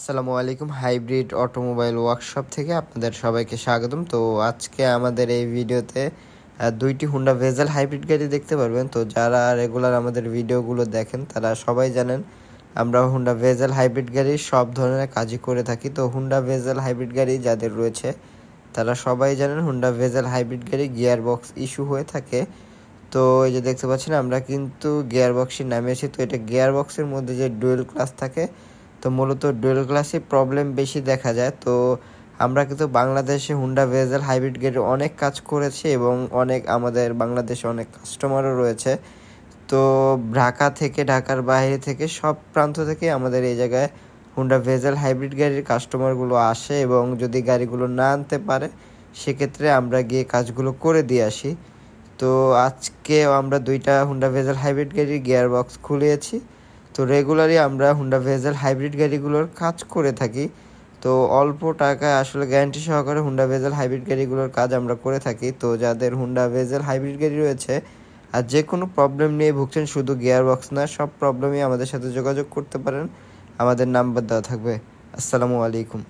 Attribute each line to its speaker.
Speaker 1: আসসালামু আলাইকুম। Hybrid automobile workshop থেকে আপনাদের সবাইকে স্বাগতম। তো আজকে আমাদের এই ভিডিওতে দুইটি হুন্ডা ভেজেল হাইব্রিড গাড়ি দেখতে পারবেন। তো যারা রেগুলার আমাদের ভিডিওগুলো দেখেন তারা সবাই জানেন আমরা হুন্ডা ভেজেল হাইব্রিড গাড়ি সব ধরনের কাজই করে থাকি। তো হুন্ডা ভেজেল হাইব্রিড গাড়ি যাদের রয়েছে তারা সবাই জানেন হুন্ডা ভেজেল হাইব্রিড গাড়ি গিয়ার বক্স ইস্যু হয়ে থাকে। তো এই যে দেখতে পাচ্ছেন আমরা কিন্তু গিয়ার বক্সই নামিয়েছি। তো এটা গিয়ার বক্সের মধ্যে যে ডুয়েল ক্লাস থাকে, তো মূলত ডুয়েল ক্লাসে প্রবলেম বেশি দেখা যায়। তো আমরা কিন্তু বাংলাদেশে হুন্ডা ভেজেল হাইব্রিড গাড়ির অনেক কাজ করেছি এবং আমাদের বাংলাদেশে অনেক কাস্টমারও রয়েছে। তো ঢাকার বাইরে থেকে সব প্রান্ত থেকে আমাদের এই জায়গায় হুন্ডা ভেজেল হাইব্রিড গাড়ির কাস্টমারগুলো আসে এবং যদি গাড়িগুলো না আনতে পারে সেক্ষেত্রে আমরা গিয়ে কাজগুলো করে দিয়ে আসি। তো আজকে আমরা দুইটা হুন্ডা ভেজেল হাইব্রিড গাড়ির গিয়ার বক্স খুলিয়েছি। তো রেগুলারই আমরা হুন্ডা ভেজেল হাইব্রিড গাড়িগুলোর কাজ করে থাকি। তো অল্প টাকায় আসলে গ্যারান্টি সহকারে হুন্ডা ভেজেল হাইব্রিড গাড়িগুলোর কাজ আমরা করে থাকি। তো যাদের হুন্ডা ভেজেল হাইব্রিড গাড়ি রয়েছে আর যে কোনো প্রবলেম নিয়ে ভুগছেন, শুধু গিয়ার বক্স না, সব প্রবলেমই আমাদের সাথে যোগাযোগ করতে পারেন। আমাদের নাম্বার দেওয়া থাকবে। আসসালামু আলাইকুম।